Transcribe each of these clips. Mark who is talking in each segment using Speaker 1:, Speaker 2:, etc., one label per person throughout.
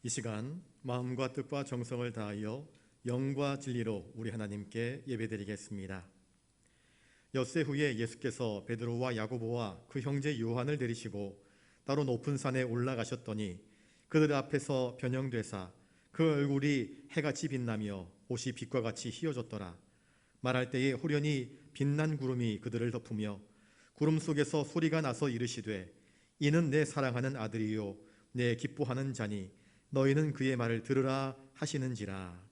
Speaker 1: 이 시간 마음과 뜻과 정성을 다하여 영과 진리로 우리 하나님께 예배드리겠습니다. 엿새 후에 예수께서 베드로와 야고보와 그 형제 요한을 데리시고 따로 높은 산에 올라가셨더니 그들 앞에서 변형되사 그 얼굴이 해같이 빛나며 옷이 빛과 같이 휘어졌더라. 말할 때에 호련히 빛난 구름이 그들을 덮으며 구름 속에서 소리가 나서 이르시되 이는 내 사랑하는 아들이요 내 기뻐하는 자니 너희는 그의 말을 들으라 하시는지라.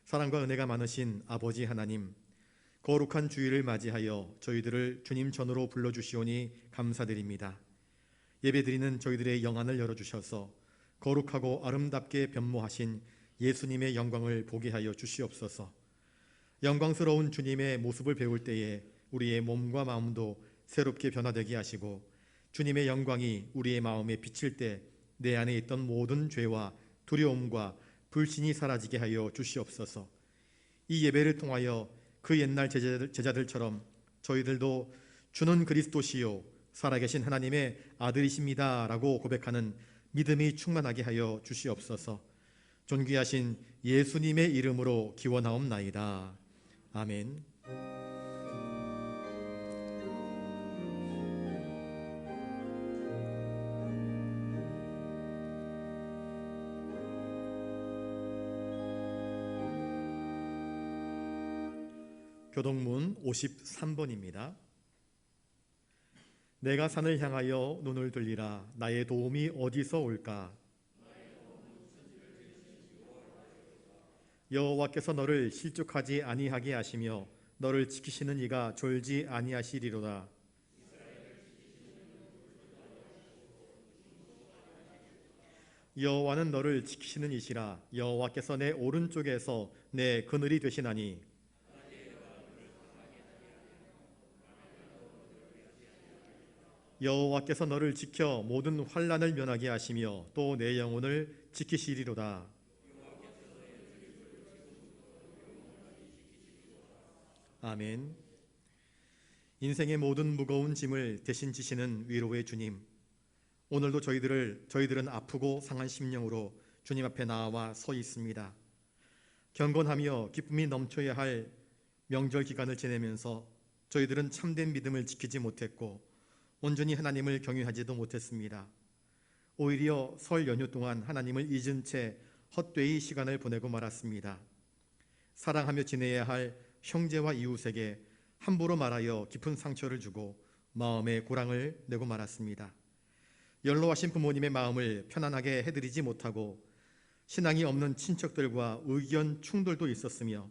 Speaker 1: 사랑과 은혜가 많으신 아버지 하나님, 거룩한 주일을 맞이하여 저희들을 주님 전으로 불러주시오니 감사드립니다. 예배드리는 저희들의 영안을 열어주셔서 거룩하고 아름답게 변모하신 예수님의 영광을 보게 하여 주시옵소서. 영광스러운 주님의 모습을 배울 때에 우리의 몸과 마음도 새롭게 변화되게 하시고 주님의 영광이 우리의 마음에 비칠 때 내 안에 있던 모든 죄와 두려움과 불신이 사라지게 하여 주시옵소서. 이 예배를 통하여 그 옛날 제자들처럼 저희들도 주는 그리스도시요 살아계신 하나님의 아들이십니다 라고 고백하는 믿음이 충만하게 하여 주시옵소서. 존귀하신 예수님의 이름으로 기원하옵나이다. 아멘. 교동문 53번입니다. 내가 산을 향하여 눈을 들리라. 나의 도움이 어디서 올까? 여호와께서 너를 실족하지 아니하게 하시며 너를 지키시는 이가 졸지 아니하시리로다. 여호와는 너를 지키시는 이시라. 여호와께서 내 오른쪽에서 내 그늘이 되시나니 여호와께서 너를 지켜 모든 환난을 면하게 하시며 또 내 영혼을 지키시리로다. 아멘. 인생의 모든 무거운 짐을 대신 지시는 위로의 주님, 오늘도 저희들은 아프고 상한 심령으로 주님 앞에 나와 서 있습니다. 경건하며 기쁨이 넘쳐야 할 명절 기간을 지내면서 저희들은 참된 믿음을 지키지 못했고 온전히 하나님을 경외하지도 못했습니다. 오히려 설 연휴 동안 하나님을 잊은 채 헛되이 시간을 보내고 말았습니다. 사랑하며 지내야 할 형제와 이웃에게 함부로 말하여 깊은 상처를 주고 마음의 고랑을 내고 말았습니다. 연로하신 부모님의 마음을 편안하게 해드리지 못하고 신앙이 없는 친척들과 의견 충돌도 있었으며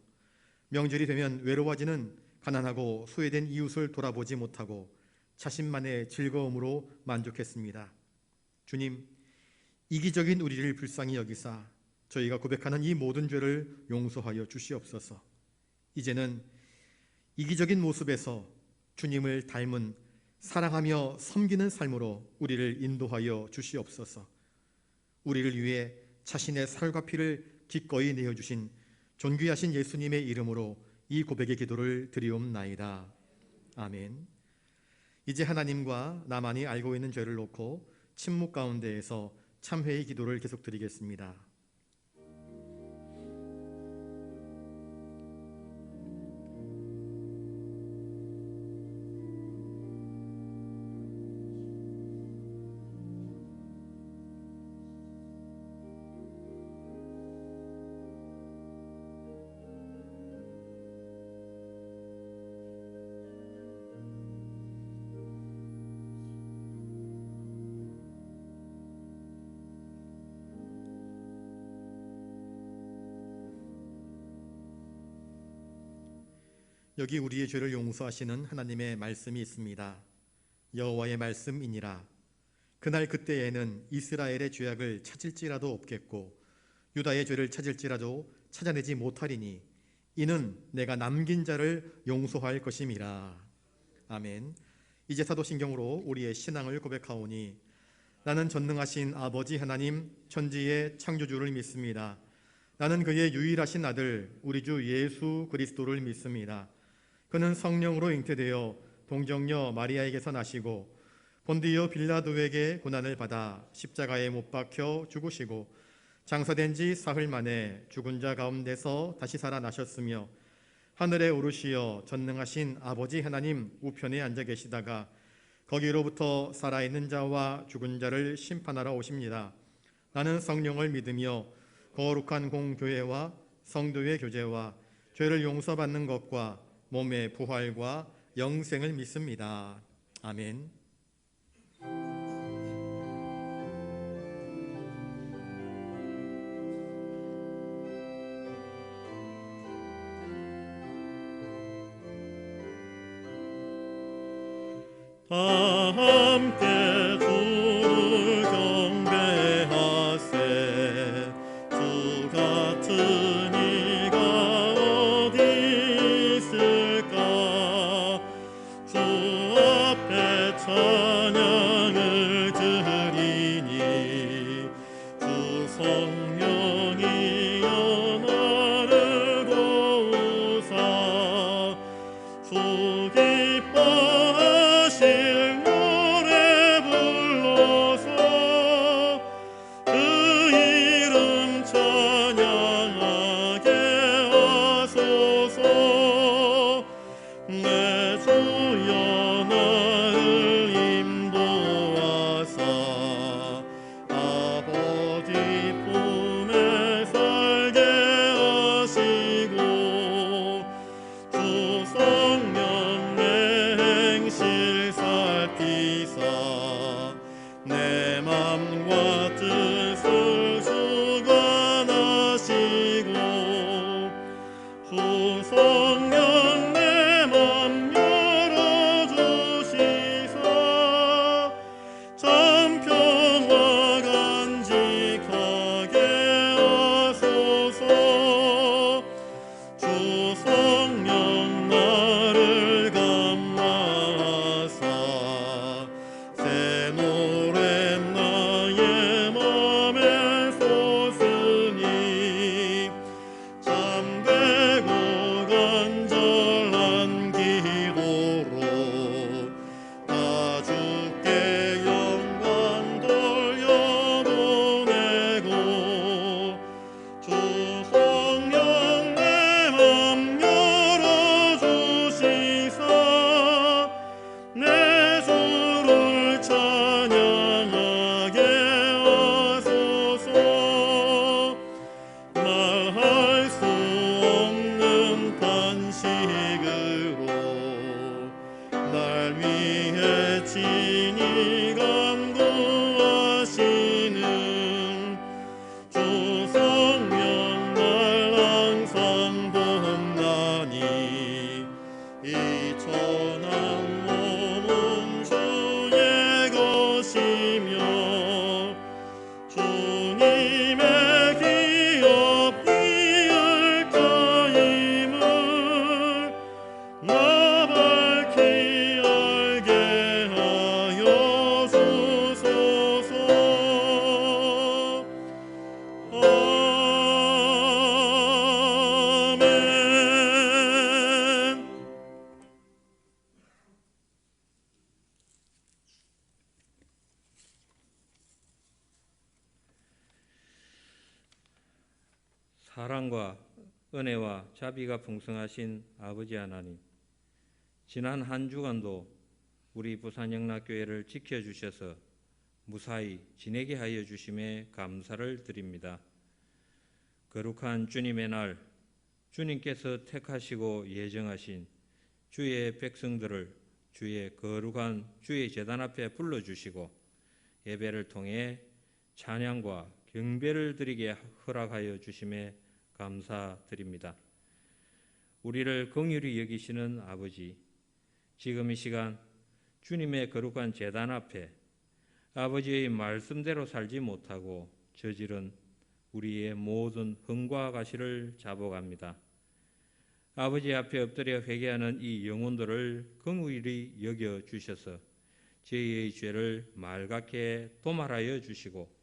Speaker 1: 명절이 되면 외로워지는 가난하고 소외된 이웃을 돌아보지 못하고 자신만의 즐거움으로 만족했습니다. 주님, 이기적인 우리를 불쌍히 여기사 저희가 고백하는 이 모든 죄를 용서하여 주시옵소서. 이제는 이기적인 모습에서 주님을 닮은 사랑하며 섬기는 삶으로 우리를 인도하여 주시옵소서. 우리를 위해 자신의 살과 피를 기꺼이 내어주신 존귀하신 예수님의 이름으로 이 고백의 기도를 드리옵나이다. 아멘. 이제 하나님과 나만이 알고 있는 죄를 놓고 침묵 가운데에서 참회의 기도를 계속 드리겠습니다. 여기 우리의 죄를 용서하시는 하나님의 말씀이 있습니다. 여호와의 말씀이니라. 그날 그때에는 이스라엘의 죄악을 찾을지라도 없겠고 유다의 죄를 찾을지라도 찾아내지 못하리니 이는 내가 남긴 자를 용서할 것임이라. 아멘. 이제 사도신경으로 우리의 신앙을 고백하오니 나는 전능하신 아버지 하나님 천지의 창조주를 믿습니다. 나는 그의 유일하신 아들 우리 주 예수 그리스도를 믿습니다. 그는 성령으로 잉태되어 동정녀 마리아에게서 나시고 본디오 빌라도에게 고난을 받아 십자가에 못 박혀 죽으시고 장사된 지 사흘 만에 죽은 자 가운데서 다시 살아나셨으며 하늘에 오르시어 전능하신 아버지 하나님 우편에 앉아 계시다가 거기로부터 살아있는 자와 죽은 자를 심판하러 오십니다. 나는 성령을 믿으며 거룩한 공교회와 성도의 교제와 죄를 용서받는 것과 몸의 부활과 영생을 믿습니다. 아멘.
Speaker 2: 다 함께 주를 경배하세. 주 같은 이가 어디 있을까. 주 앞에 찬양을 드리니 주 성령이여 나를 도우사. 주 기뻐하실 노래 불러서 그 이름 찬양하게 하소서. 내 주여 나를 인도하사 아버지 품에 살게 하시고 주 성령의 행실 살피사 내 맘과 뜻을 주관하시고 주 성령 내 맘 열어주시사 참 평화 간직하게 하소서. 주 성령 나를 감화하사 새 노래 나의 맘에 솟으니 참되고 간절한 기도로 다 주께 영광 돌려보내고 주 성령 내 맘 열어주시사 내 주를 찬양하게 하소서. 말할 수 없는 탄식으로 날 위해 친히 간구하시는 주 성령 날 항상 돕나니 이 천한 몸은 주의 것이며 주님의 기업 이을까임을 나 밝히 알게 하여 주소서. 아멘.
Speaker 3: 사랑과 은혜와 자비가 풍성하신 아버지 하나님, 지난 한 주간도 우리 부산영락교회를 지켜주셔서 무사히 지내게 하여 주심에 감사를 드립니다. 거룩한 주님의 날, 주님께서 택하시고 예정하신 주의 백성들을 주의 거룩한 주의 제단 앞에 불러주시고 예배를 통해 찬양과 경배를 드리게 허락하여 주심에 감사드립니다. 우리를 긍휼히 여기시는 아버지, 지금 이 시간 주님의 거룩한 제단 앞에 아버지의 말씀대로 살지 못하고 저지른 우리의 모든 흥과 가시를 잡아갑니다. 아버지 앞에 엎드려 회개하는 이 영혼들을 긍휼히 여겨 주셔서 저희의 죄를 말갛게 도말하여 주시고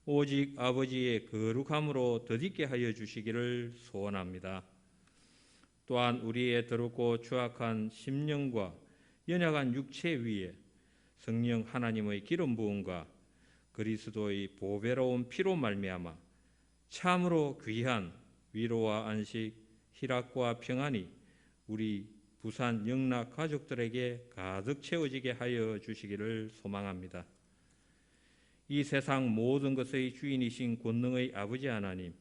Speaker 3: 오직 아버지의 거룩함으로 덧있게 하여 주시기를 소원합니다. 또한 우리의 더럽고 추악한 심령과 연약한 육체 위에 성령 하나님의 기름 부음과 그리스도의 보배로운 피로 말미암아 참으로 귀한 위로와 안식, 희락과 평안이 우리 부산 영락 가족들에게 가득 채워지게 하여 주시기를 소망합니다. 이 세상 모든 것의 주인이신 권능의 아버지 하나님,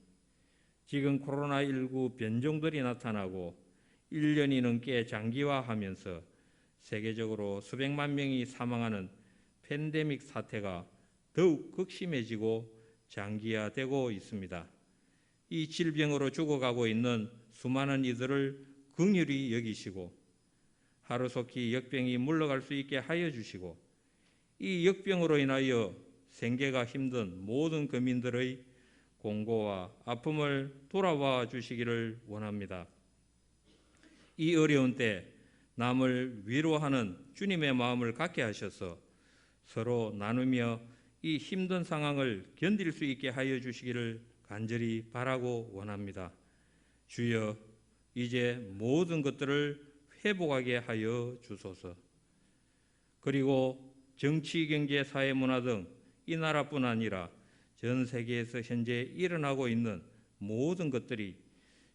Speaker 3: 지금 코로나19 변종들이 나타나고 1년이 넘게 장기화하면서 세계적으로 수백만 명이 사망하는 팬데믹 사태가 더욱 극심해지고 장기화되고 있습니다. 이 질병으로 죽어가고 있는 수많은 이들을 긍휼히 여기시고 하루속히 역병이 물러갈 수 있게 하여 주시고 이 역병으로 인하여 생계가 힘든 모든 거민들의 공고와 아픔을 돌아와 주시기를 원합니다. 이 어려운 때 남을 위로하는 주님의 마음을 갖게 하셔서 서로 나누며 이 힘든 상황을 견딜 수 있게 하여 주시기를 간절히 바라고 원합니다. 주여, 이제 모든 것들을 회복하게 하여 주소서. 그리고 정치, 경제, 사회, 문화 등 이 나라뿐 아니라 전 세계에서 현재 일어나고 있는 모든 것들이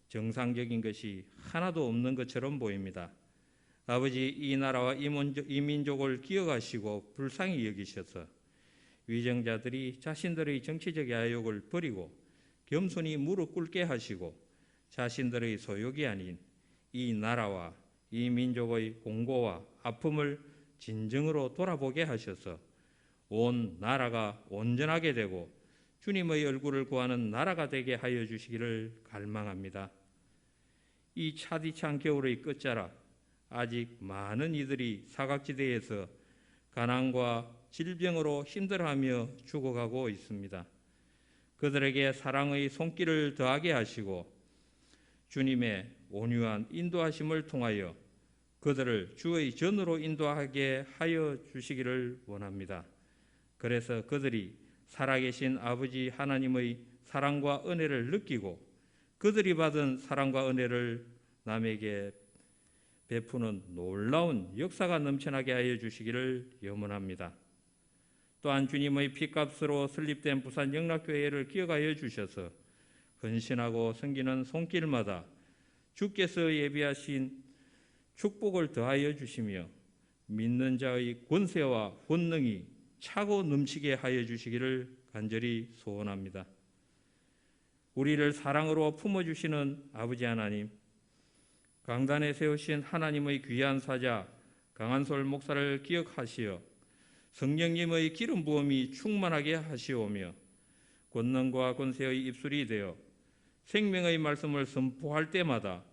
Speaker 3: 정상적인 것이 하나도 없는 것처럼 보입니다. 아버지, 이 나라와 이 민족을 기억하시고 불쌍히 여기셔서 위정자들이 자신들의 정치적 야욕을 버리고 겸손히 무릎 꿇게 하시고 자신들의 소욕이 아닌 이 나라와 이 민족의 공고와 아픔을 진정으로 돌아보게 하셔서 온 나라가 온전하게 되고 주님의 얼굴을 구하는 나라가 되게 하여 주시기를 갈망합니다. 이 차디찬 겨울의 끝자락, 아직 많은 이들이 사각지대에서 가난과 질병으로 힘들어하며 죽어가고 있습니다. 그들에게 사랑의 손길을 더하게 하시고 주님의 온유한 인도하심을 통하여 그들을 주의 전으로 인도하게 하여 주시기를 원합니다. 그래서 그들이 살아계신 아버지 하나님의 사랑과 은혜를 느끼고 그들이 받은 사랑과 은혜를 남에게 베푸는 놀라운 역사가 넘쳐나게 하여 주시기를 염원합니다. 또한 주님의 피값으로 설립된 부산 영락교회를 기억하여 주셔서 헌신하고 섬기는 손길마다 주께서 예비하신 축복을 더하여 주시며 믿는 자의 권세와 권능이 차고 넘치게 하여 주시기를 간절히 소원합니다. 우리를 사랑으로 품어주시는 아버지 하나님, 강단에 세우신 하나님의 귀한 사자 강한솔 목사를 기억하시어 성령님의 기름 부음이 충만하게 하시오며 권능과 권세의 입술이 되어 생명의 말씀을 선포할 때마다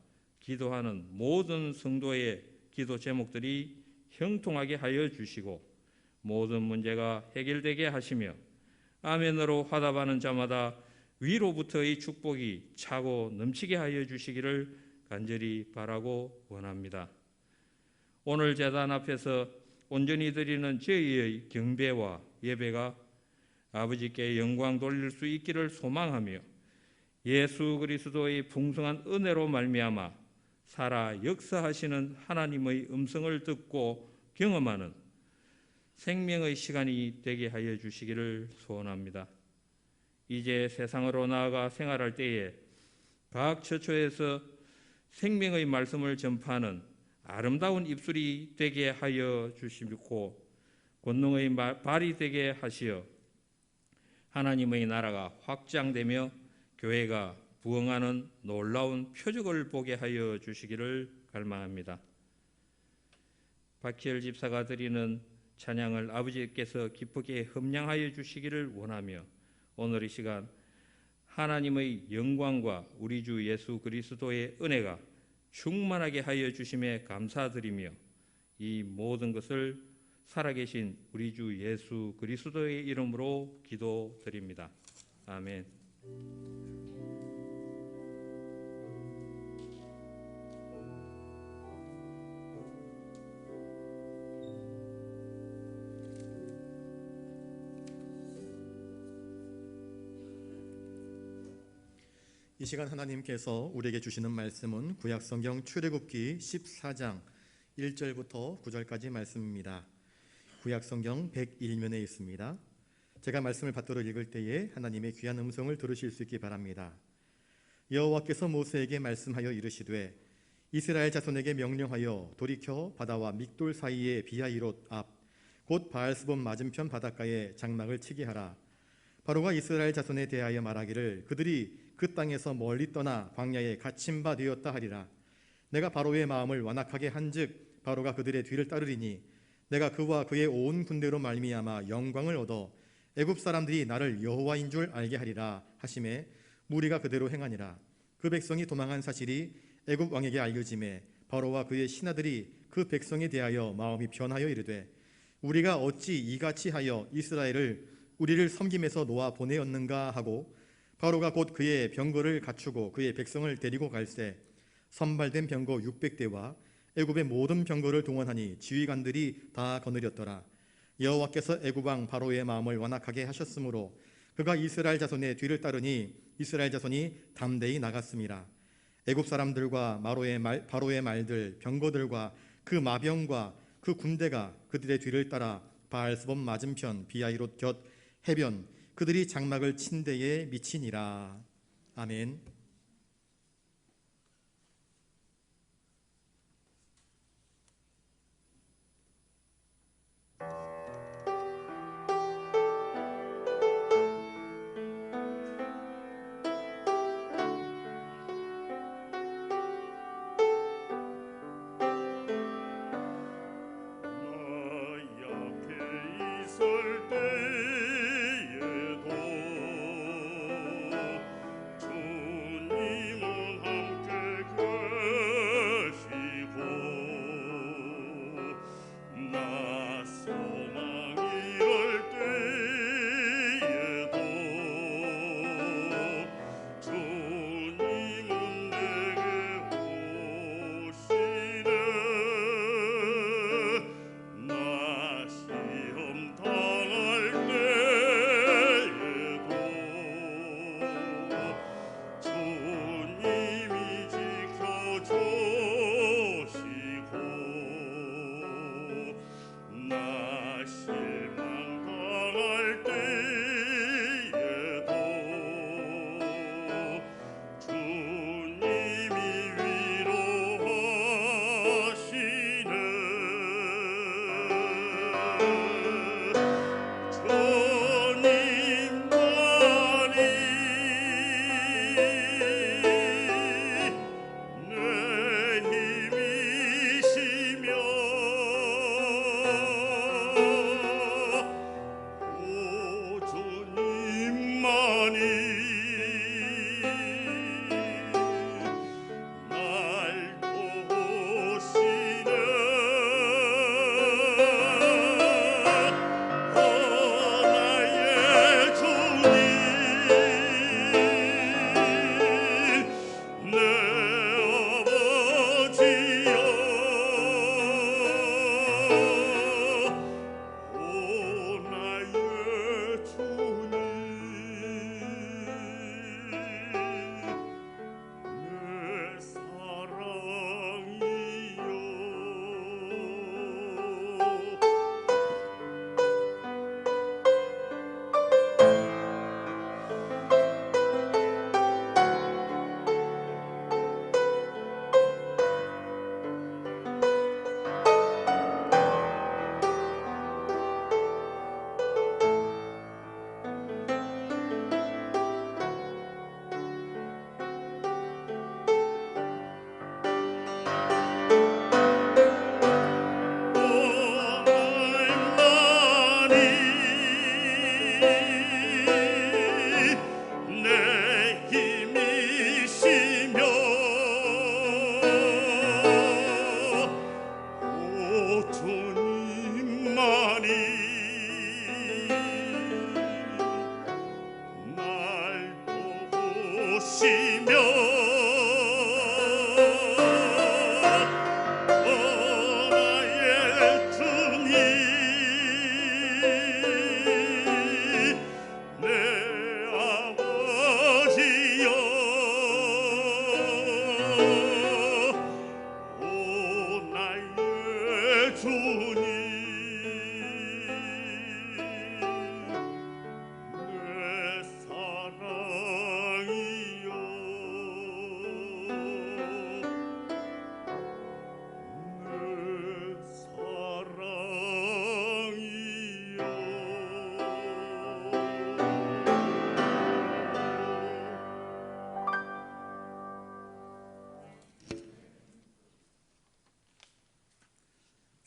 Speaker 3: 기도하는 모든 성도의 기도 제목들이 형통하게 하여 주시고 모든 문제가 해결되게 하시며 아멘으로 화답하는 자마다 위로부터의 축복이 차고 넘치게 하여 주시기를 간절히 바라고 원합니다. 오늘 제단 앞에서 온전히 드리는 저희의 경배와 예배가 아버지께 영광 돌릴 수 있기를 소망하며 예수 그리스도의 풍성한 은혜로 말미암아 살아 역사하시는 하나님의 음성을 듣고 경험하는 생명의 시간이 되게 하여 주시기를 소원합니다. 이제 세상으로 나아가 생활할 때에 각 처처에서 생명의 말씀을 전파하는 아름다운 입술이 되게 하여 주시고 권능의 발이 되게 하시어 하나님의 나라가 확장되며 교회가 부흥하는 놀라운 표적을 보게 하여 주시기를 갈망합니다. 박희열 집사가 드리는 찬양을 아버지께서 기쁘게 흠량하여 주시기를 원하며 오늘 이 시간 하나님의 영광과 우리 주 예수 그리스도의 은혜가 충만하게 하여 주심에 감사드리며 이 모든 것을 살아계신 우리 주 예수 그리스도의 이름으로 기도드립니다. 아멘.
Speaker 1: 이 시간 하나님께서 우리에게 주시는 말씀은 구약성경 출애굽기 14장 1절부터 9절까지 말씀입니다. 구약성경 101면에 있습니다. 제가 말씀을 받들어 읽을 때에 하나님의 귀한 음성을 들으실 수 있기 바랍니다. 여호와께서 모세에게 말씀하여 이르시되 이스라엘 자손에게 명령하여 돌이켜 바다와 믹돌 사이의 비하이롯 앞 곧 바알스본 맞은편 바닷가에 장막을 치게 하라. 바로가 이스라엘 자손에 대하여 말하기를 그들이 그 땅에서 멀리 떠나 광야에 갇힌 바 되었다 하리라. 내가 바로의 마음을 완악하게 한즉 바로가 그들의 뒤를 따르리니 내가 그와 그의 온 군대로 말미암아 영광을 얻어 애굽 사람들이 나를 여호와인 줄 알게 하리라 하심에 무리가 그대로 행하니라. 그 백성이 도망한 사실이 애굽 왕에게 알려짐에 바로와 그의 신하들이 그 백성에 대하여 마음이 변하여 이르되 우리가 어찌 이같이 하여 이스라엘을 우리를 섬김에서 놓아 보내었는가 하고 바로가 곧 그의 병거를 갖추고 그의 백성을 데리고 갈새 선발된 병거 600대와 애굽의 모든 병거를 동원하니 지휘관들이 다 거느렸더라. 여호와께서 애굽 왕 바로의 마음을 완악하게 하셨으므로 그가 이스라엘 자손의 뒤를 따르니 이스라엘 자손이 담대히 나갔음이라. 애굽 사람들과 바로의 말들 병거들과 그 마병과 그 군대가 그들의 뒤를 따라 바알스본 맞은편 비하이롯 곁 해변 그들이 장막을 친 데에 미치니라. 아멘.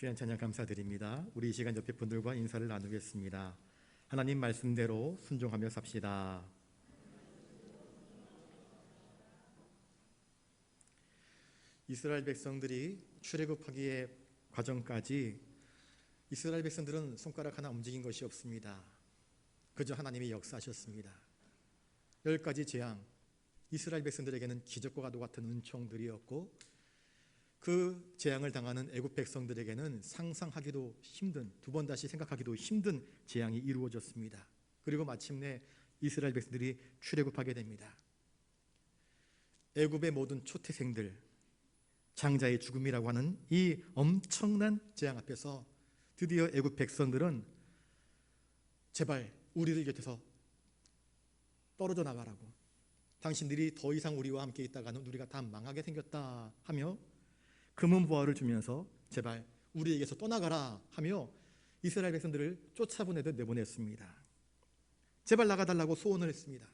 Speaker 1: 귀한 찬양 감사드립니다. 우리 이 시간 옆에 분들과 인사를 나누겠습니다. 하나님 말씀대로 순종하며 삽시다. 이스라엘 백성들이 출애굽하기의 과정까지 이스라엘 백성들은 손가락 하나 움직인 것이 없습니다. 그저 하나님이 역사하셨습니다. 10가지 재앙, 이스라엘 백성들에게는 기적과 가도 같은 은총들이었고, 그 재앙을 당하는 애굽 백성들에게는 상상하기도 힘든, 두 번 다시 생각하기도 힘든 재앙이 이루어졌습니다. 그리고 마침내 이스라엘 백성들이 출애굽하게 됩니다. 애굽의 모든 초태생들, 장자의 죽음이라고 하는 이 엄청난 재앙 앞에서 드디어 애굽 백성들은 제발 우리를 곁에서 떨어져 나가라고, 당신들이 더 이상 우리와 함께 있다가는 우리가 다 망하게 생겼다 하며 금은보화를 주면서 제발 우리에게서 떠나가라 하며 이스라엘 백성들을 쫓아보내듯 내보냈습니다. 제발 나가달라고 소원을 했습니다.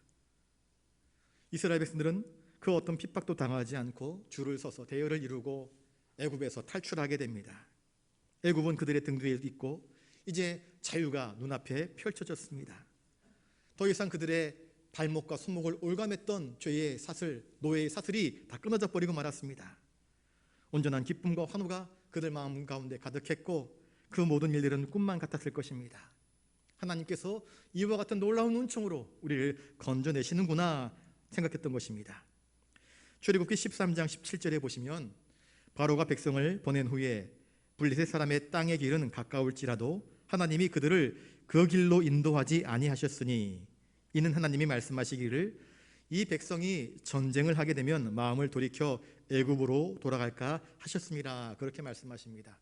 Speaker 1: 이스라엘 백성들은 그 어떤 핍박도 당하지 않고 줄을 서서 대열을 이루고 애굽에서 탈출하게 됩니다. 애굽은 그들의 등 뒤에 있고 이제 자유가 눈앞에 펼쳐졌습니다. 더 이상 그들의 발목과 손목을 올감했던 죄의 사슬, 노예의 사슬이 다 끊어져 버리고 말았습니다. 온전한 기쁨과 환호가 그들 마음 가운데 가득했고 그 모든 일들은 꿈만 같았을 것입니다. 하나님께서 이와 같은 놀라운 은총으로 우리를 건져내시는구나 생각했던 것입니다. 출애굽기 13장 17절에 보시면 바로가 백성을 보낸 후에 블레셋 사람의 땅의 길은 가까울지라도 하나님이 그들을 그 길로 인도하지 아니하셨으니 이는 하나님이 말씀하시기를 이 백성이 전쟁을 하게 되면 마음을 돌이켜 애굽으로 돌아갈까 하셨습니다. 그렇게 말씀하십니다.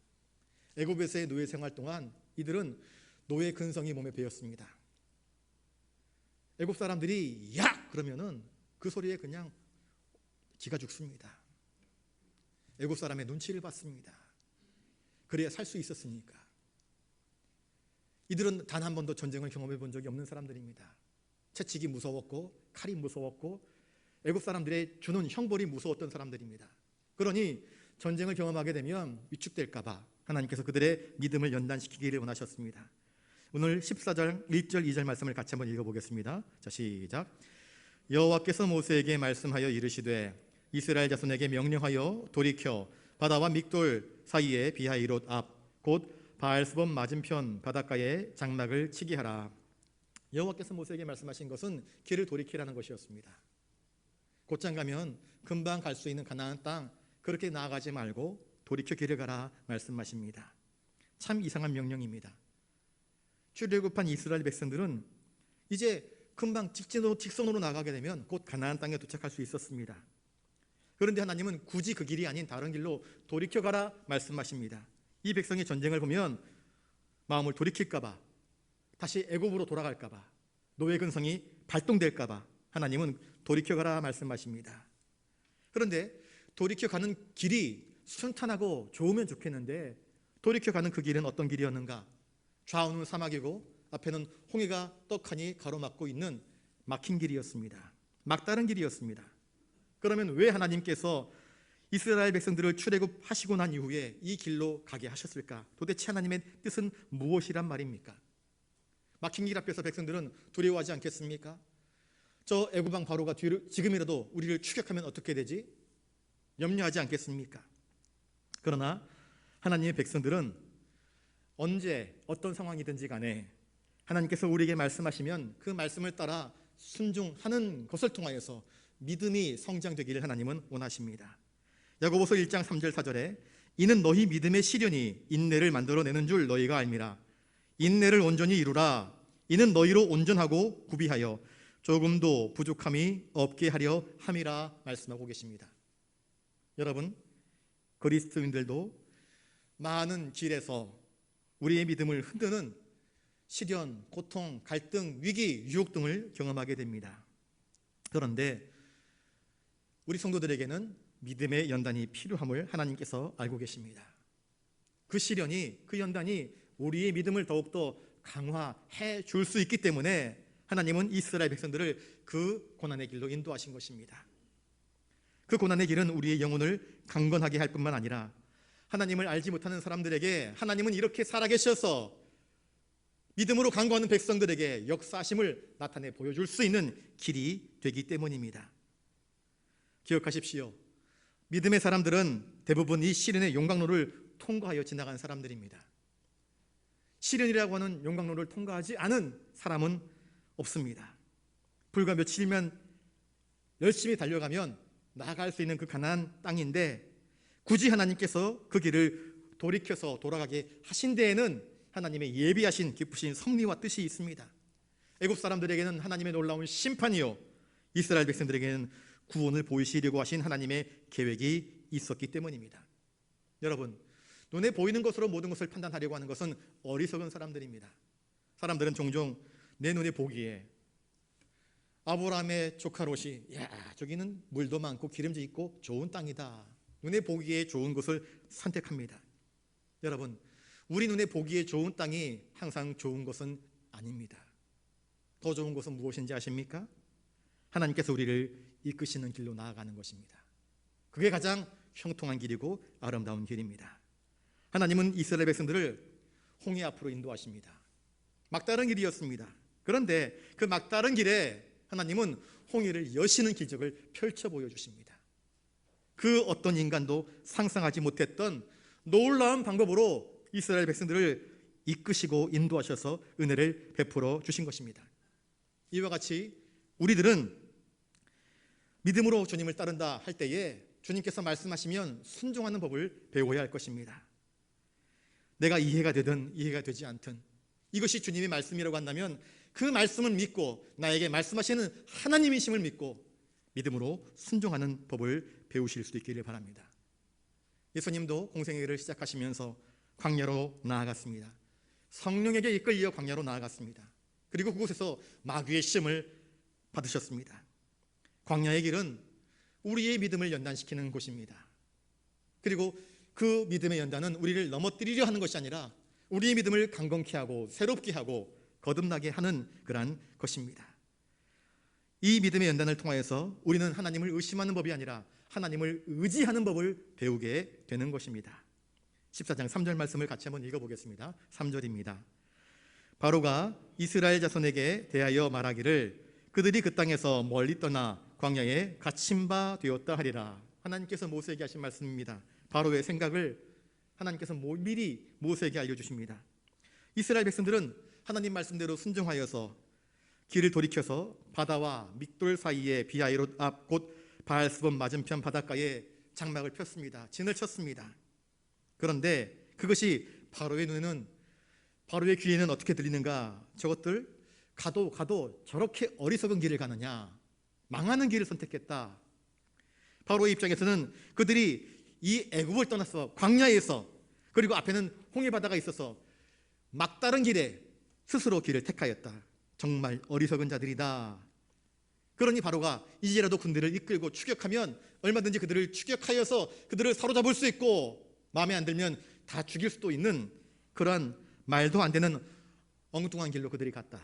Speaker 1: 애굽에서의 노예 생활 동안 이들은 노예 근성이 몸에 배었습니다. 애굽 사람들이 야! 그러면은 그 소리에 그냥 기가 죽습니다. 애굽 사람의 눈치를 봤습니다. 그래야 살 수 있었으니까. 이들은 단 한 번도 전쟁을 경험해 본 적이 없는 사람들입니다. 채찍이 무서웠고 칼이 무서웠고 애굽 사람들의 주는 형벌이 무서웠던 사람들입니다. 그러니 전쟁을 경험하게 되면 위축될까 봐 하나님께서 그들의 믿음을 연단시키기를 원하셨습니다. 오늘 14절 1절 2절 말씀을 같이 한번 읽어보겠습니다. 자, 시작. 여호와께서 모세에게 말씀하여 이르시되 이스라엘 자손에게 명령하여 돌이켜 바다와 믹돌 사이에 비하이롯 앞 곧 바알스본 맞은편 바닷가에 장막을 치게 하라. 여호와께서 모세에게 말씀하신 것은 길을 돌이키라는 것이었습니다. 곧장 가면 금방 갈 수 있는 가나안 땅 그렇게 나아가지 말고 돌이켜 길을 가라 말씀하십니다. 참 이상한 명령입니다. 출애굽한 이스라엘 백성들은 이제 금방 직선으로 나가게 되면 곧 가나안 땅에 도착할 수 있었습니다. 그런데 하나님은 굳이 그 길이 아닌 다른 길로 돌이켜 가라 말씀하십니다. 이 백성의 전쟁을 보면 마음을 돌이킬까 봐, 다시 애굽으로 돌아갈까 봐, 노예 근성이 발동될까 봐 하나님은 돌이켜 가라 말씀하십니다. 그런데 돌이켜 가는 길이 순탄하고 좋으면 좋겠는데 돌이켜 가는 그 길은 어떤 길이었는가? 좌우는 사막이고 앞에는 홍해가 떡하니 가로막고 있는 막힌 길이었습니다. 막다른 길이었습니다. 그러면 왜 하나님께서 이스라엘 백성들을 출애굽하시고 난 이후에 이 길로 가게 하셨을까? 도대체 하나님의 뜻은 무엇이란 말입니까? 막힌 길 앞에서 백성들은 두려워하지 않겠습니까? 저 애굽 왕 바로가 지금이라도 우리를 추격하면 어떻게 되지? 염려하지 않겠습니까? 그러나 하나님의 백성들은 언제 어떤 상황이든지 간에 하나님께서 우리에게 말씀하시면 그 말씀을 따라 순종하는 것을 통하여서 믿음이 성장되기를 하나님은 원하십니다. 야고보서 1장 3절 4절에 이는 너희 믿음의 시련이 인내를 만들어내는 줄 너희가 알미라. 인내를 온전히 이루라. 이는 너희로 온전하고 구비하여 조금도 부족함이 없게 하려 함이라 말씀하고 계십니다. 여러분, 그리스도인들도 많은 길에서 우리의 믿음을 흔드는 시련, 고통, 갈등, 위기, 유혹 등을 경험하게 됩니다. 그런데 우리 성도들에게는 믿음의 연단이 필요함을 하나님께서 알고 계십니다. 그 시련이, 그 연단이 우리의 믿음을 더욱더 강화해 줄 수 있기 때문에 하나님은 이스라엘 백성들을 그 고난의 길로 인도하신 것입니다. 그 고난의 길은 우리의 영혼을 강건하게 할 뿐만 아니라 하나님을 알지 못하는 사람들에게 하나님은 이렇게 살아계셔서 믿음으로 간구하는 백성들에게 역사하심을 나타내 보여줄 수 있는 길이 되기 때문입니다. 기억하십시오. 믿음의 사람들은 대부분 이 시련의 용광로를 통과하여 지나간 사람들입니다. 시련이라고 하는 용광로를 통과하지 않은 사람은 없습니다. 불과 며칠이면 열심히 달려가면 나아갈 수 있는 그 가나안 땅인데 굳이 하나님께서 그 길을 돌이켜서 돌아가게 하신 데에는 하나님의 예비하신 기쁘신 섭리와 뜻이 있습니다. 애굽 사람들에게는 하나님의 놀라운 심판이요, 이스라엘 백성들에게는 구원을 보이시려고 하신 하나님의 계획이 있었기 때문입니다. 여러분, 눈에 보이는 것으로 모든 것을 판단하려고 하는 것은 어리석은 사람들입니다. 사람들은 종종 내 눈에 보기에 아브라함의 조카 롯이 야, 저기는 물도 많고 기름도 있고 좋은 땅이다, 눈에 보기에 좋은 것을 선택합니다. 여러분, 우리 눈에 보기에 좋은 땅이 항상 좋은 것은 아닙니다. 더 좋은 것은 무엇인지 아십니까? 하나님께서 우리를 이끄시는 길로 나아가는 것입니다. 그게 가장 형통한 길이고 아름다운 길입니다. 하나님은 이스라엘 백성들을 홍해 앞으로 인도하십니다. 막다른 길이었습니다. 그런데 그 막다른 길에 하나님은 홍해를 여시는 기적을 펼쳐 보여주십니다. 그 어떤 인간도 상상하지 못했던 놀라운 방법으로 이스라엘 백성들을 이끄시고 인도하셔서 은혜를 베풀어 주신 것입니다. 이와 같이 우리들은 믿음으로 주님을 따른다 할 때에 주님께서 말씀하시면 순종하는 법을 배워야 할 것입니다. 내가 이해가 되든 이해가 되지 않든 이것이 주님의 말씀이라고 한다면 그 말씀을 믿고 나에게 말씀하시는 하나님이심을 믿고 믿음으로 순종하는 법을 배우실 수 있기를 바랍니다. 예수님도 공생의 길을 시작하시면서 광야로 나아갔습니다. 성령에게 이끌려 광야로 나아갔습니다. 그리고 그곳에서 마귀의 시험을 받으셨습니다. 광야의 길은 우리의 믿음을 연단시키는 곳입니다. 그리고 그 믿음의 연단은 우리를 넘어뜨리려 하는 것이 아니라 우리의 믿음을 강건케 하고 새롭게 하고 거듭나게 하는 그러한 것입니다. 이 믿음의 연단을 통하여서 우리는 하나님을 의심하는 법이 아니라 하나님을 의지하는 법을 배우게 되는 것입니다. 14장 3절 말씀을 같이 한번 읽어보겠습니다. 3절입니다. 바로가 이스라엘 자손에게 대하여 말하기를 그들이 그 땅에서 멀리 떠나 광야에 갇힌 바 되었다 하리라. 하나님께서 모세에게 하신 말씀입니다. 바로의 생각을 하나님께서 미리 모세에게 알려주십니다. 이스라엘 백성들은 하나님 말씀대로 순종하여서 길을 돌이켜서 바다와 믹돌 사이에 비하이롯 앞 곧 바알스본 맞은편 바닷가에 장막을 폈습니다. 진을 쳤습니다. 그런데 그것이 바로의 눈에는, 바로의 귀에는 어떻게 들리는가? 저것들 가도 저렇게 어리석은 길을 가느냐? 망하는 길을 선택했다. 바로의 입장에서는 그들이 이 애굽을 떠나서 광야에서 그리고 앞에는 홍해 바다가 있어서 막다른 길에 스스로 길을 택하였다. 정말 어리석은 자들이다. 그러니 바로가 이제라도 군대를 이끌고 추격하면 얼마든지 그들을 추격하여서 그들을 사로잡을 수 있고 마음에 안 들면 다 죽일 수도 있는 그러한 말도 안 되는 엉뚱한 길로 그들이 갔다.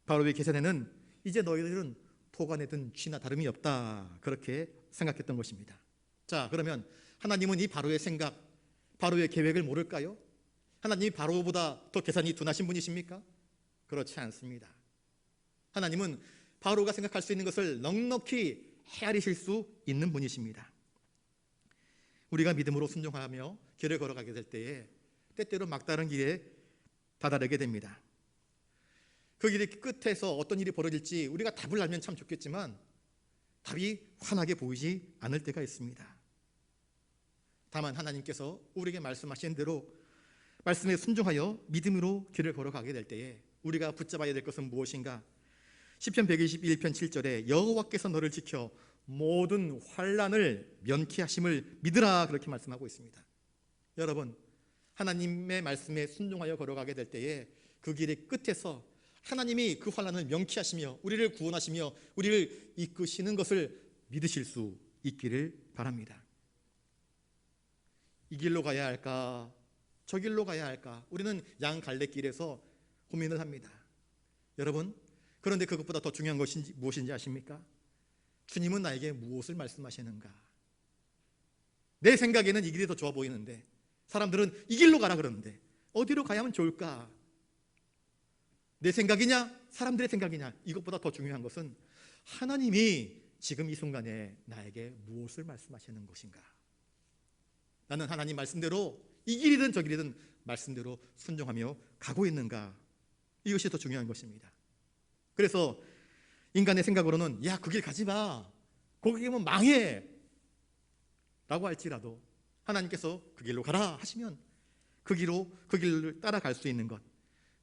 Speaker 1: 바로의 계산에는 이제 너희들은 포관에든 쥐나 다름이 없다, 그렇게 생각했던 것입니다. 자, 그러면 하나님은 이 바로의 생각, 바로의 계획을 모를까요? 하나님이 바로보다 더 계산이 둔하신 분이십니까? 그렇지 않습니다. 하나님은 바로가 생각할 수 있는 것을 넉넉히 헤아리실 수 있는 분이십니다. 우리가 믿음으로 순종하며 길을 걸어가게 될 때에 때때로 막다른 길에 다다르게 됩니다. 그 길 끝에서 어떤 일이 벌어질지 우리가 답을 알면 참 좋겠지만 답이 환하게 보이지 않을 때가 있습니다. 다만 하나님께서 우리에게 말씀하신 대로 말씀에 순종하여 믿음으로 길을 걸어가게 될 때에 우리가 붙잡아야 될 것은 무엇인가? 시편 121편 7절에 여호와께서 너를 지켜 모든 환난을 면케하심을 믿으라, 그렇게 말씀하고 있습니다. 여러분, 하나님의 말씀에 순종하여 걸어가게 될 때에 그 길의 끝에서 하나님이 그 환난을 명케하시며 우리를 구원하시며 우리를 이끄시는 것을 믿으실 수 있기를 바랍니다. 이 길로 가야 할까? 저 길로 가야 할까? 우리는 양갈래길에서 고민을 합니다. 여러분, 그런데 그것보다 더 중요한 것이 무엇인지 아십니까? 주님은 나에게 무엇을 말씀하시는가? 내 생각에는 이 길이 더 좋아 보이는데 사람들은 이 길로 가라 그러는데 어디로 가야 하면 좋을까? 내 생각이냐? 사람들의 생각이냐? 이것보다 더 중요한 것은 하나님이 지금 이 순간에 나에게 무엇을 말씀하시는 것인가? 나는 하나님 말씀대로 이 길이든 저 길이든 말씀대로 순종하며 가고 있는가? 이것이 더 중요한 것입니다. 그래서 인간의 생각으로는 야, 그 길 가지 마, 거기 가면 망해 라고 할지라도 하나님께서 그 길로 가라 하시면 그 길을 따라갈 수 있는 것,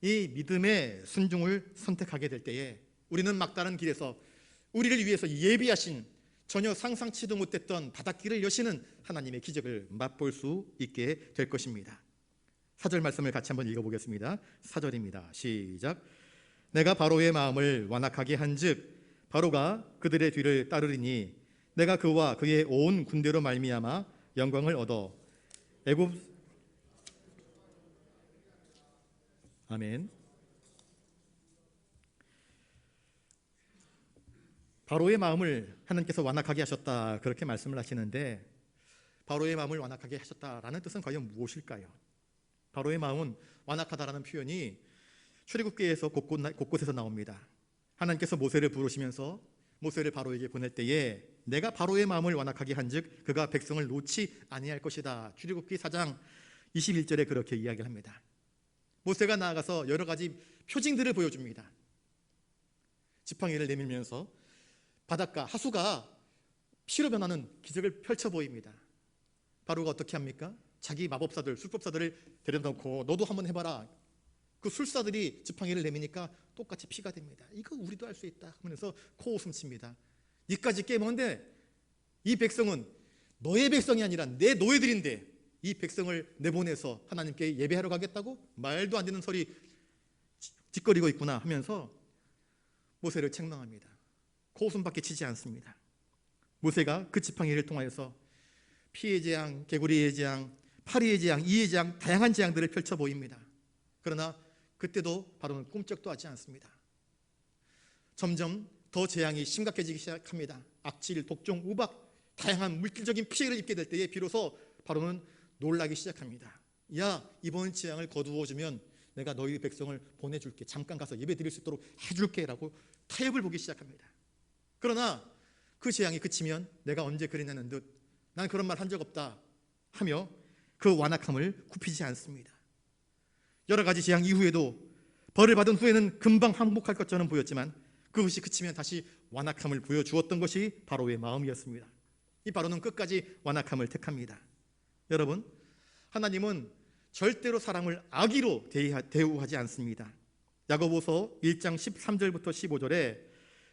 Speaker 1: 이 믿음의 순종을 선택하게 될 때에 우리는 막다른 길에서 우리를 위해서 예비하신 전혀 상상치도 못했던 바닷길을 여시는 하나님의 기적을 맛볼 수 있게 될 것입니다. 4절 말씀을 같이 한번 읽어보겠습니다. 4절입니다. 시작. 내가 바로의 마음을 완악하게 한즉 바로가 그들의 뒤를 따르리니 내가 그와 그의 온 군대로 말미암아 영광을 얻어 애굽 아멘. 바로의 마음을 하나님께서 완악하게 하셨다, 그렇게 말씀을 하시는데 바로의 마음을 완악하게 하셨다라는 뜻은 과연 무엇일까요? 바로의 마음은 완악하다라는 표현이 출애굽기에서 곳곳에서 나옵니다. 하나님께서 모세를 부르시면서 모세를 바로에게 보낼 때에 내가 바로의 마음을 완악하게 한즉 그가 백성을 놓지 아니할 것이다. 출애굽기 4장 21절에 그렇게 이야기합니다. 모세가 나아가서 여러 가지 표징들을 보여줍니다. 지팡이를 내밀면서 바닷가 하수가 피로 변하는 기적을 펼쳐 보입니다. 바로가 어떻게 합니까? 자기 마법사들, 술법사들을 데려놓고 너도 한번 해봐라. 그 술사들이 지팡이를 내미니까 똑같이 피가 됩니다. 이거 우리도 할 수 있다 하면서 코웃음 칩니다. 이까지 깨먹는데 이 백성은 너의 백성이 아니라 내 노예들인데 이 백성을 내보내서 하나님께 예배하러 가겠다고? 말도 안 되는 소리 짓거리고 있구나 하면서 모세를 책망합니다. 코웃음밖에 치지 않습니다. 모세가 그 지팡이를 통하여서 피의 재앙, 개구리의 재앙, 파리의 재앙, 이의 재앙, 다양한 재앙들을 펼쳐 보입니다. 그러나 그때도 바로는 꿈쩍도 하지 않습니다. 점점 더 재앙이 심각해지기 시작합니다. 악질, 독종, 우박, 다양한 물질적인 피해를 입게 될 때에 비로소 바로는 놀라기 시작합니다. 야, 이번 재앙을 거두어주면 내가 너희 백성을 보내줄게. 잠깐 가서 예배 드릴 수 있도록 해줄게 라고 타협을 보기 시작합니다. 그러나 그 재앙이 그치면 내가 언제 그랬냐는 듯 난 그런 말 한 적 없다 하며 그 완악함을 굽히지 않습니다. 여러 가지 재앙 이후에도 벌을 받은 후에는 금방 항복할 것처럼 보였지만 그것이 그치면 다시 완악함을 보여주었던 것이 바로의 마음이었습니다. 이 바로는 끝까지 완악함을 택합니다. 여러분, 하나님은 절대로 사람을 악의로 대우하지 않습니다. 야고보서 1장 13절부터 15절에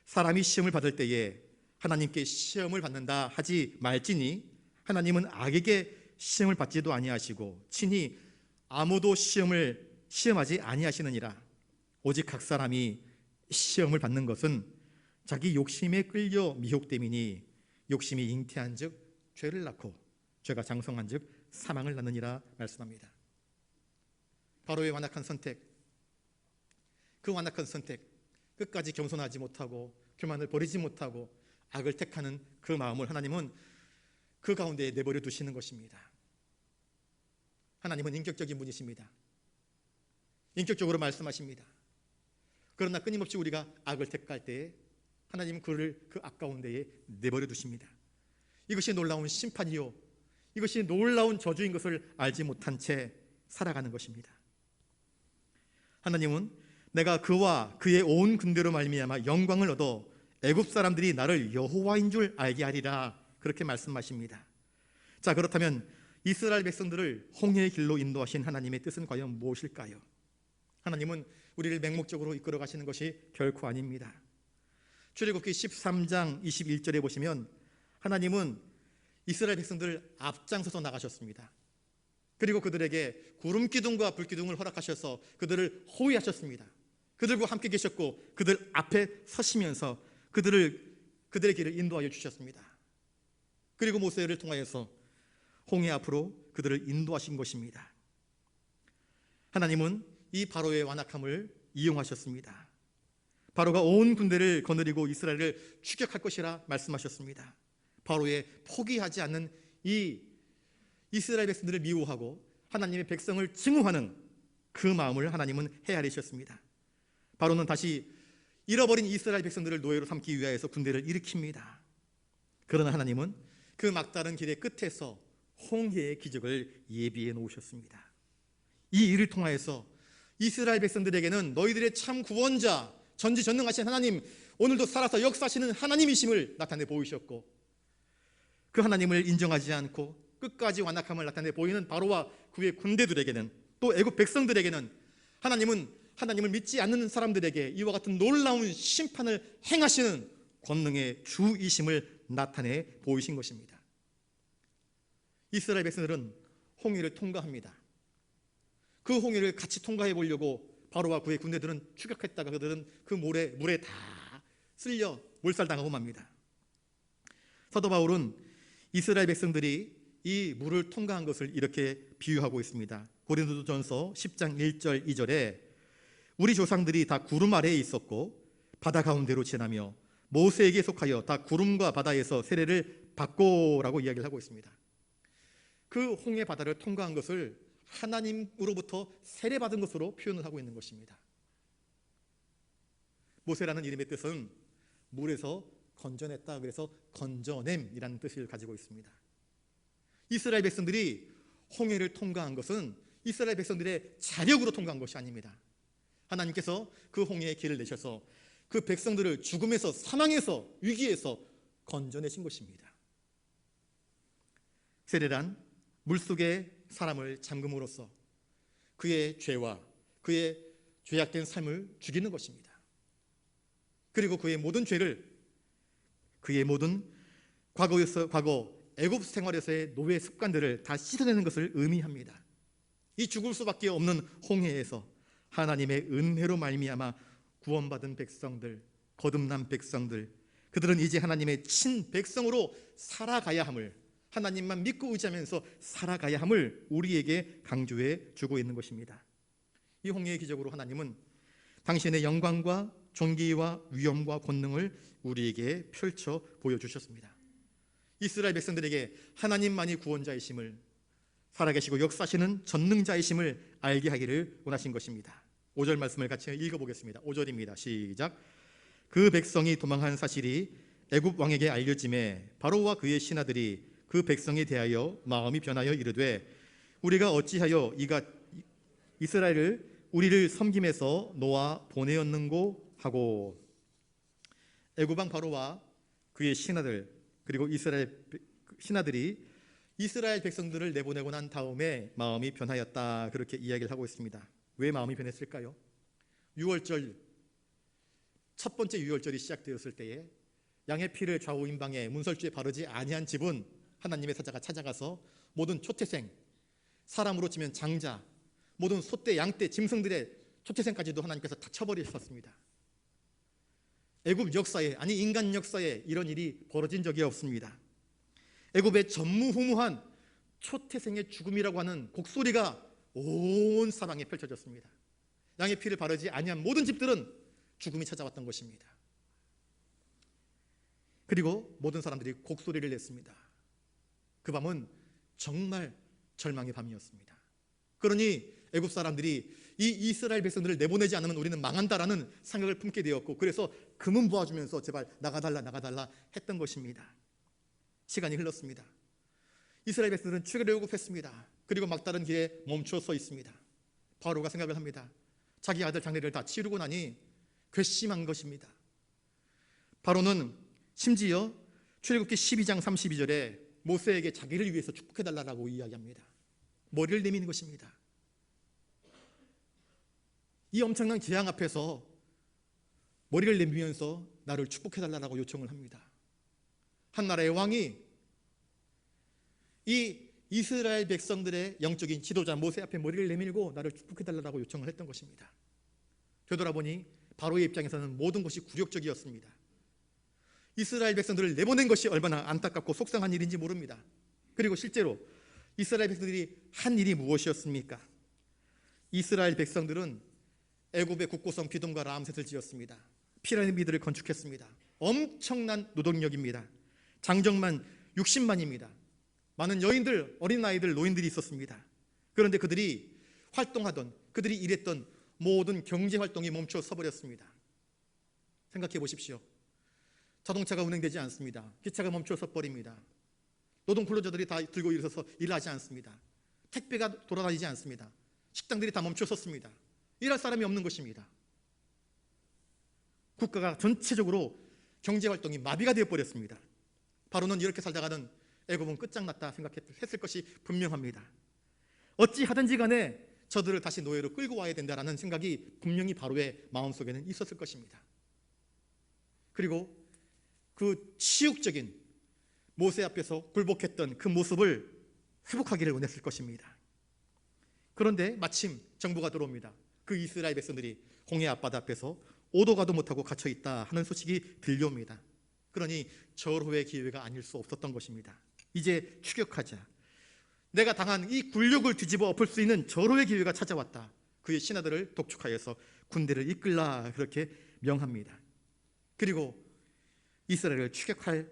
Speaker 1: 사람이 시험을 받을 때에 하나님께 시험을 받는다 하지 말지니 하나님은 악에게 시험을 받지도 아니하시고 친히 아무도 시험하지 아니하시느니라. 오직 각 사람이 시험을 받는 것은 자기 욕심에 끌려 미혹됨이니 욕심이 잉태한즉 죄를 낳고 죄가 장성한즉 사망을 낳느니라 말씀합니다. 바로의 완악한 선택, 그 완악한 선택, 끝까지 겸손하지 못하고 교만을 버리지 못하고 악을 택하는 그 마음을 하나님은 그 가운데에 내버려 두시는 것입니다. 하나님은 인격적인 분이십니다. 인격적으로 말씀하십니다. 그러나 끊임없이 우리가 악을 택할 때에 하나님은 그를 그 악 가운데에 내버려 두십니다. 이것이 놀라운 심판이요, 이것이 놀라운 저주인 것을 알지 못한 채 살아가는 것입니다. 하나님은 내가 그와 그의 온 군대로 말미암아 영광을 얻어 애굽 사람들이 나를 여호와인 줄 알게 하리라, 그렇게 말씀하십니다. 자, 그렇다면 이스라엘 백성들을 홍해의 길로 인도하신 하나님의 뜻은 과연 무엇일까요? 하나님은 우리를 맹목적으로 이끌어 가시는 것이 결코 아닙니다. 출애굽기 13장 21절에 보시면 하나님은 이스라엘 백성들을 앞장서서 나가셨습니다. 그리고 그들에게 구름 기둥과 불 기둥을 허락하셔서 그들을 호위하셨습니다. 그들과 함께 계셨고 그들 앞에 서시면서 그들의 길을 인도하여 주셨습니다. 그리고 모세를 통하여서 홍해 앞으로 그들을 인도하신 것입니다. 하나님은 이 바로의 완악함을 이용하셨습니다. 바로가 온 군대를 거느리고 이스라엘을 추격할 것이라 말씀하셨습니다. 바로의 포기하지 않는 이 이스라엘 백성들을 미워하고 하나님의 백성을 증오하는 그 마음을 하나님은 헤아리셨습니다. 바로는 다시 잃어버린 이스라엘 백성들을 노예로 삼기 위하여서 군대를 일으킵니다. 그러나 하나님은 그 막다른 길의 끝에서 홍해의 기적을 예비해 놓으셨습니다. 이 일을 통하여서 이스라엘 백성들에게는 너희들의 참 구원자, 전지전능하신 하나님, 오늘도 살아서 역사하시는 하나님이심을 나타내 보이셨고, 그 하나님을 인정하지 않고 끝까지 완악함을 나타내 보이는 바로와 그의 군대들에게는, 또 애굽 백성들에게는 하나님은 하나님을 믿지 않는 사람들에게 이와 같은 놀라운 심판을 행하시는 권능의 주이심을 나타내 보이신 것입니다. 이스라엘 백성들은 홍해를 통과합니다. 그 홍해를 같이 통과해 보려고 바로와 그의 군대들은 추격했다가 그들은 그 물에 다 쓸려 몰살당하고 맙니다. 사도 바울은 이스라엘 백성들이 이 물을 통과한 것을 이렇게 비유하고 있습니다. 고린도전서 10장 1절 2절에 우리 조상들이 다 구름 아래에 있었고 바다 가운데로 지나며 모세에게 속하여 다 구름과 바다에서 세례를 받고라고 이야기를 하고 있습니다. 그 홍해 바다를 통과한 것을 하나님으로부터 세례받은 것으로 표현을 하고 있는 것입니다. 모세라는 이름의 뜻은 물에서 건져냈다, 그래서 건져냄이라는 뜻을 가지고 있습니다. 이스라엘 백성들이 홍해를 통과한 것은 이스라엘 백성들의 자력으로 통과한 것이 아닙니다. 하나님께서 그 홍해의 길을 내셔서 그 백성들을 죽음에서, 사망에서, 위기에서 건져내신 것입니다. 세례란 물속에 사람을 잠금으로써 그의 죄와 그의 죄악된 삶을 죽이는 것입니다. 그리고 그의 모든 죄를, 그의 모든 과거 애굽 생활에서의 노예 습관들을 다 씻어내는 것을 의미합니다. 이 죽을 수밖에 없는 홍해에서 하나님의 은혜로 말미암아 구원받은 백성들, 거듭난 백성들, 그들은 이제 하나님의 친백성으로 살아가야 함을, 하나님만 믿고 의지하면서 살아가야 함을 우리에게 강조해 주고 있는 것입니다. 이 홍해의 기적으로 하나님은 당신의 영광과 존귀와 위엄과 권능을 우리에게 펼쳐 보여주셨습니다. 이스라엘 백성들에게 하나님만이 구원자이심을, 살아계시고 역사하시는 전능자이심을 알게 하기를 원하신 것입니다. 5절 말씀을 같이 읽어보겠습니다. 5절입니다. 시작. 그 백성이 도망한 사실이 애굽 왕에게 알려짐에 바로와 그의 신하들이 그 백성에 대하여 마음이 변하여 이르되 우리가 어찌하여 이가 이스라엘을 우리를 섬김에서 놓아 보내었는고 하고, 애굽 왕 바로와 그의 신하들, 그리고 이스라엘 신하들이 이스라엘 백성들을 내보내고 난 다음에 마음이 변하였다, 그렇게 이야기를 하고 있습니다. 왜 마음이 변했을까요? 유월절, 첫 번째 유월절이 시작되었을 때에 양의 피를 좌우임방에 문설주에 바르지 아니한 집은 하나님의 사자가 찾아가서 모든 초태생, 사람으로 치면 장자, 모든 소떼, 양떼, 짐승들의 초태생까지도 하나님께서 다 쳐버리셨습니다. 애굽 역사에, 아니 인간 역사에 이런 일이 벌어진 적이 없습니다. 애굽의 전무후무한 초태생의 죽음이라고 하는 곡소리가 온 사방에 펼쳐졌습니다. 양의 피를 바르지 아니한 모든 집들은 죽음이 찾아왔던 것입니다. 그리고 모든 사람들이 곡소리를 냈습니다. 그 밤은 정말 절망의 밤이었습니다. 그러니 애굽 사람들이 이 이스라엘 백성들을 내보내지 않으면 우리는 망한다라는 생각을 품게 되었고, 그래서 금은 모아주면서 제발 나가달라 했던 것입니다. 시간이 흘렀습니다. 이스라엘 백성들은 출애굽했습니다. 그리고 막다른 길에 멈춰 서 있습니다. 바로가 생각을 합니다. 자기 아들 장례를 다 치르고 나니 괘씸한 것입니다. 바로는 심지어 출애굽기 12장 32절에 모세에게 자기를 위해서 축복해달라고 이야기합니다. 머리를 내미는 것입니다. 이 엄청난 재앙 앞에서 머리를 내밀면서 나를 축복해달라고 요청을 합니다. 한 나라의 왕이 이 이스라엘 백성들의 영적인 지도자 모세 앞에 머리를 내밀고 나를 축복해달라고 요청을 했던 것입니다. 되돌아보니 바로의 입장에서는 모든 것이 굴욕적이었습니다. 이스라엘 백성들을 내보낸 것이 얼마나 안타깝고 속상한 일인지 모릅니다. 그리고 실제로 이스라엘 백성들이 한 일이 무엇이었습니까? 이스라엘 백성들은 애굽의 국고성 비돔과 라암셋을 지었습니다. 피라미드를 건축했습니다. 엄청난 노동력입니다. 장정만 60만입니다. 많은 여인들, 어린아이들, 노인들이 있었습니다. 그런데 그들이 활동하던, 그들이 일했던 모든 경제활동이 멈춰 서버렸습니다. 생각해 보십시오. 자동차가 운행되지 않습니다. 기차가 멈춰 서버립니다. 노동 근로자들이 다 들고 일어서서 일하지 않습니다. 택배가 돌아다니지 않습니다. 식당들이 다 멈춰 섰습니다. 일할 사람이 없는 것입니다. 국가가 전체적으로 경제활동이 마비가 되어버렸습니다. 바로는 이렇게 살다가는 애굽은 끝장났다 생각했을 것이 분명합니다. 어찌하든지 간에 저들을 다시 노예로 끌고 와야 된다는 생각이 분명히 바로의 마음속에는 있었을 것입니다. 그리고 그 치욕적인 모세 앞에서 굴복했던 그 모습을 회복하기를 원했을 것입니다. 그런데 마침 정보가 들어옵니다. 그 이스라엘 백성들이 홍해 앞바다 앞에서 오도 가도 못하고 갇혀있다 하는 소식이 들려옵니다. 그러니 절호의 기회가 아닐 수 없었던 것입니다. 이제 추격하자. 내가 당한 이 굴욕을 뒤집어 엎을 수 있는 절호의 기회가 찾아왔다. 그의 신하들을 독촉하여서 군대를 이끌라 그렇게 명합니다. 그리고 이스라엘을 추격하는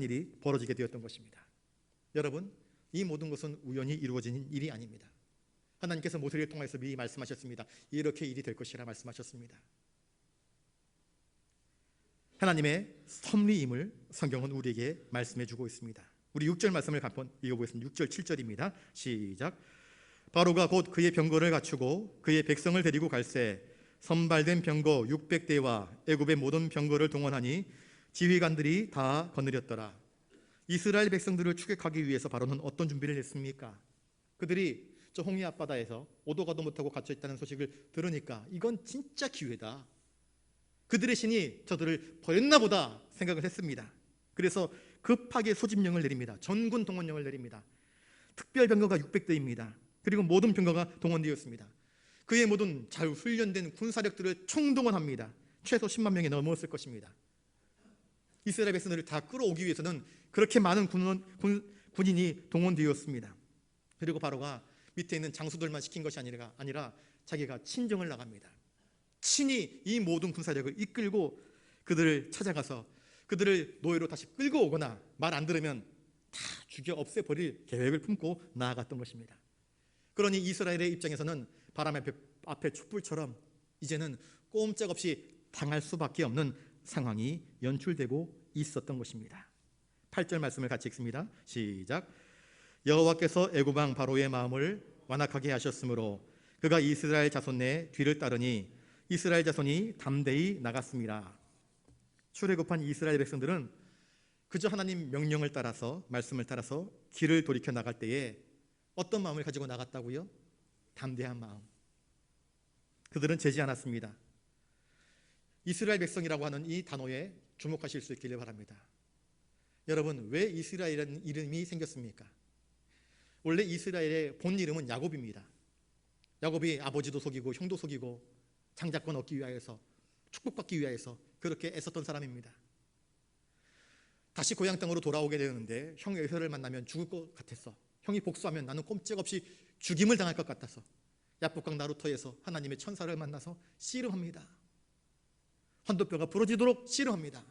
Speaker 1: 일이 벌어지게 되었던 것입니다. 여러분, 이 모든 것은 우연히 이루어진 일이 아닙니다. 하나님께서 모세를 통해서 미리 말씀하셨습니다. 이렇게 일이 될 것이라 말씀하셨습니다. 하나님의 섭리임을 성경은 우리에게 말씀해 주고 있습니다. 우리 6절 말씀을 한번 읽어보겠습니다. 6절 7절입니다. 시작. 바로가 곧 그의 병거를 갖추고 그의 백성을 데리고 갈새 선발된 병거 600대와 애굽의 모든 병거를 동원하니 지휘관들이 다 거느렸더라. 이스라엘 백성들을 추격하기 위해서 바로는 어떤 준비를 했습니까? 그들이 저 홍해 앞바다에서 오도 가도 못하고 갇혀있다는 소식을 들으니까 이건 진짜 기회다. 그들의 신이 저들을 버렸나 보다 생각을 했습니다. 그래서 급하게 소집령을 내립니다. 전군 동원령을 내립니다. 특별 병거가 600대입니다. 그리고 모든 병거가 동원되었습니다. 그의 모든 잘 훈련된 군사력들을 총동원합니다. 최소 10만 명이 넘었을 것입니다. 이스라엘 백성들을 다 끌어오기 위해서는 그렇게 많은 군인이 동원되었습니다. 그리고 바로가 밑에 있는 장수들만 시킨 것이 아니라 자기가 친정을 나갑니다. 친히 이 모든 군사력을 이끌고 그들을 찾아가서 그들을 노예로 다시 끌고 오거나 말 안 들으면 다 죽여 없애버릴 계획을 품고 나아갔던 것입니다. 그러니 이스라엘의 입장에서는 바람 앞에 촛불처럼 이제는 꼼짝없이 당할 수밖에 없는 상황이 연출되고 있었던 것입니다. 8절 말씀을 같이 읽습니다. 시작. 여호와께서 애굽 왕 바로의 마음을 완악하게 하셨으므로 그가 이스라엘 자손 내 뒤를 따르니 이스라엘 자손이 담대히 나갔습니다. 출애굽한 이스라엘 백성들은 그저 하나님 명령을 따라서 말씀을 따라서 길을 돌이켜 나갈 때에 어떤 마음을 가지고 나갔다고요? 담대한 마음. 그들은 재지 않았습니다. 이스라엘 백성이라고 하는 이 단어에 주목하실 수 있기를 바랍니다. 여러분, 왜 이스라엘이라는 이름이 생겼습니까? 원래 이스라엘의 본 이름은 야곱입니다. 야곱이 아버지도 속이고 형도 속이고 장자권 얻기 위하여서 축복받기 위하여서 그렇게 애썼던 사람입니다. 다시 고향 땅으로 돌아오게 되었는데 형 에서를 만나면 죽을 것 같았어. 형이 복수하면 나는 꼼짝없이 죽임을 당할 것 같아서 야복강 나루터에서 하나님의 천사를 만나서 씨름합니다. 헌도뼈가 부러지도록 씨름합니다.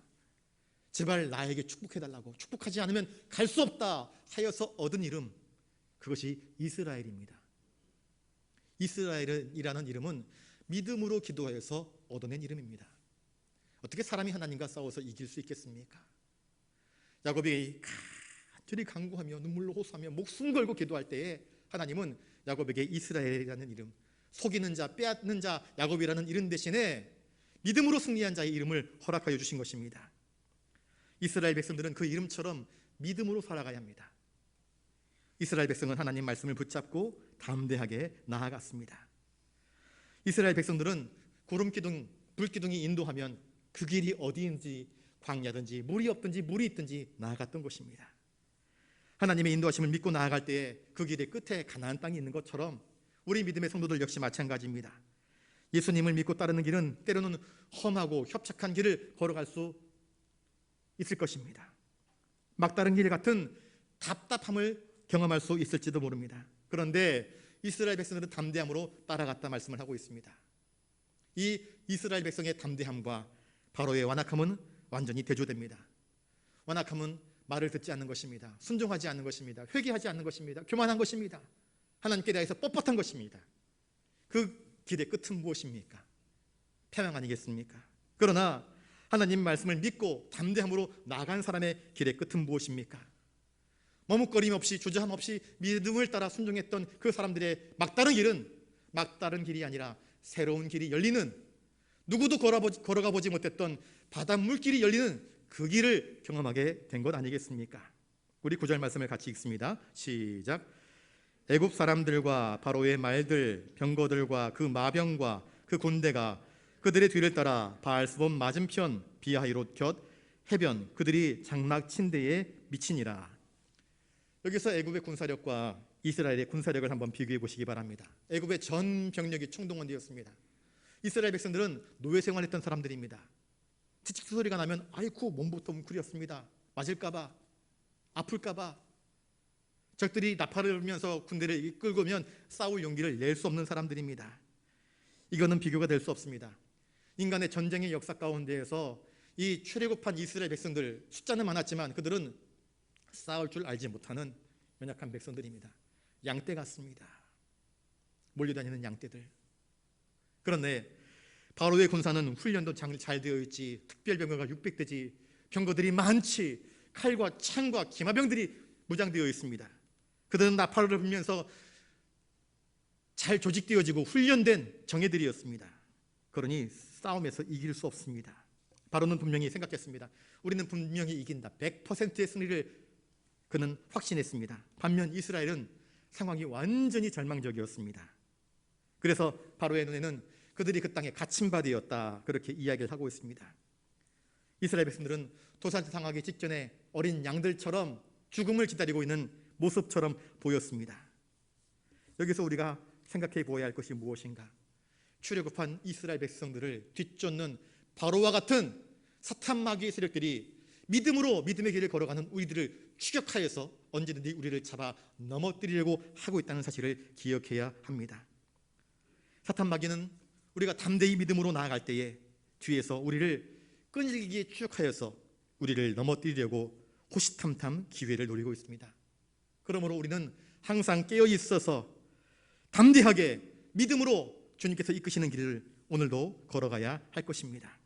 Speaker 1: 제발 나에게 축복해달라고, 축복하지 않으면 갈 수 없다 하여서 얻은 이름, 그것이 이스라엘입니다. 이스라엘이라는 이름은 믿음으로 기도하여서 얻어낸 이름입니다. 어떻게 사람이 하나님과 싸워서 이길 수 있겠습니까? 야곱이 간절히 간구하며 눈물로 호소하며 목숨 걸고 기도할 때에 하나님은 야곱에게 이스라엘이라는 이름, 속이는 자, 빼앗는 자 야곱이라는 이름 대신에 믿음으로 승리한 자의 이름을 허락하여 주신 것입니다. 이스라엘 백성들은 그 이름처럼 믿음으로 살아가야 합니다. 이스라엘 백성은 하나님 말씀을 붙잡고 담대하게 나아갔습니다. 이스라엘 백성들은 구름기둥, 불기둥이 인도하면 그 길이 어디인지 광야든지 물이 없든지 물이 있든지 나아갔던 것입니다. 하나님의 인도하심을 믿고 나아갈 때에 그 길의 끝에 가나안 땅이 있는 것처럼 우리 믿음의 성도들 역시 마찬가지입니다. 예수님을 믿고 따르는 길은 때로는 험하고 협착한 길을 걸어갈 수 있을 것입니다. 막다른 길 같은 답답함을 경험할 수 있을지도 모릅니다. 그런데 이스라엘 백성들은 담대함으로 따라갔다 말씀을 하고 있습니다. 이 이스라엘 백성의 담대함과 바로의 완악함은 완전히 대조됩니다. 완악함은 말을 듣지 않는 것입니다. 순종하지 않는 것입니다. 회개하지 않는 것입니다. 교만한 것입니다. 하나님께 대해서 뻣뻣한 것입니다. 그 길의 끝은 무엇입니까? 패망 아니겠습니까? 그러나 하나님 말씀을 믿고 담대함으로 나아간 사람의 길의 끝은 무엇입니까? 머뭇거림 없이 주저함 없이 믿음을 따라 순종했던 그 사람들의 막다른 길은 막다른 길이 아니라 새로운 길이 열리는, 누구도 걸어가 보지 못했던 바닷물길이 열리는 그 길을 경험하게 된 것 아니겠습니까? 우리 9절 말씀을 같이 읽습니다. 시작. 애굽 사람들과 바로의 말들, 병거들과 그 마병과 그 군대가 그들의 뒤를 따라 바알스본 맞은편 비하히롯 곁 해변 그들이 장막 침대에 미치니라. 여기서 애굽의 군사력과 이스라엘의 군사력을 한번 비교해 보시기 바랍니다. 애굽의 전 병력이 총동원되었습니다. 이스라엘 백성들은 노예 생활했던 사람들입니다. 티칙 소리가 나면 아이쿠 몸부터 뭉클이었습니다. 맞을까봐, 아플까봐. 적들이 나팔을 불면서 군대를 이끌고 오면 싸울 용기를 낼 수 없는 사람들입니다. 이거는 비교가 될 수 없습니다. 인간의 전쟁의 역사 가운데에서 이 출애굽한 이스라엘 백성들, 숫자는 많았지만 그들은 싸울 줄 알지 못하는 연약한 백성들입니다. 양떼 같습니다. 몰려다니는 양떼들. 그런데 바로의 군사는 훈련도 잘 되어 있지, 특별병거가 600대지, 병거들이 많지, 칼과 창과 기마병들이 무장되어 있습니다. 그들은 나팔을 불면서 잘 조직되어지고 훈련된 정예들이었습니다. 그러니 싸움에서 이길 수 없습니다. 바로는 분명히 생각했습니다. 우리는 분명히 이긴다. 100%의 승리를 그는 확신했습니다. 반면 이스라엘은 상황이 완전히 절망적이었습니다. 그래서 바로의 눈에는 그들이 그 땅에 갇힌 바 되었다, 그렇게 이야기를 하고 있습니다. 이스라엘 백성들은 도살당하기 직전에 어린 양들처럼 죽음을 기다리고 있는 모습처럼 보였습니다. 여기서 우리가 생각해 보아야 할 것이 무엇인가? 출애굽한 이스라엘 백성들을 뒤쫓는 바로와 같은 사탄 마귀의 세력들이 믿음으로 믿음의 길을 걸어가는 우리들을 추격하여서 언제든지 우리를 잡아 넘어뜨리려고 하고 있다는 사실을 기억해야 합니다. 사탄 마귀는 우리가 담대히 믿음으로 나아갈 때에 뒤에서 우리를 끈질기게 추격하여서 우리를 넘어뜨리려고 호시탐탐 기회를 노리고 있습니다. 그러므로 우리는 항상 깨어 있어서 담대하게 믿음으로 주님께서 이끄시는 길을 오늘도 걸어가야 할 것입니다.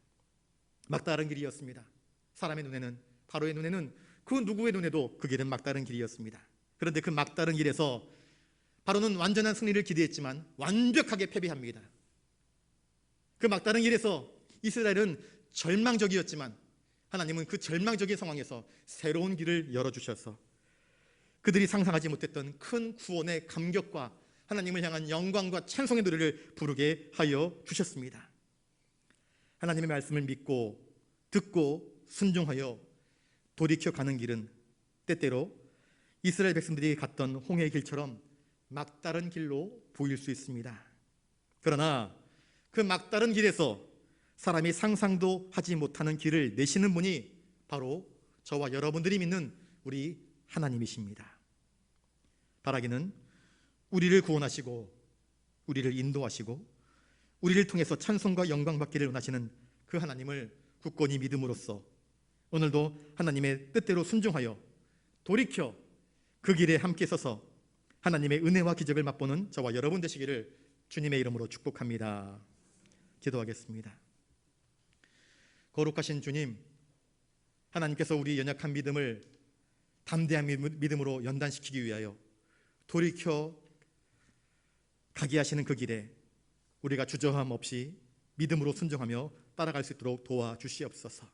Speaker 1: 막다른 길이었습니다. 사람의 눈에는, 바로의 눈에는, 그 누구의 눈에도 그 길은 막다른 길이었습니다. 그런데 그 막다른 길에서 바로는 완전한 승리를 기대했지만 완벽하게 패배합니다. 그 막다른 길에서 이스라엘은 절망적이었지만 하나님은 그 절망적인 상황에서 새로운 길을 열어주셔서 그들이 상상하지 못했던 큰 구원의 감격과 하나님을 향한 영광과 찬송의 노래를 부르게 하여 주셨습니다. 하나님의 말씀을 믿고 듣고 순종하여 돌이켜 가는 길은 때때로 이스라엘 백성들이 갔던 홍해의 길처럼 막다른 길로 보일 수 있습니다. 그러나 그 막다른 길에서 사람이 상상도 하지 못하는 길을 내시는 분이 바로 저와 여러분들이 믿는 우리 하나님이십니다. 바라기는 우리를 구원하시고 우리를 인도하시고 우리를 통해서 찬송과 영광 받기를 원하시는 그 하나님을 굳건히 믿음으로써 오늘도 하나님의 뜻대로 순종하여 돌이켜 그 길에 함께 서서 하나님의 은혜와 기적을 맛보는 저와 여러분 되시기를 주님의 이름으로 축복합니다. 기도하겠습니다. 거룩하신 주님, 하나님께서 우리 연약한 믿음을 담대한 믿음으로 연단시키기 위하여 돌이켜 가게 하시는 그 길에 우리가 주저함 없이 믿음으로 순종하며 따라갈 수 있도록 도와주시옵소서.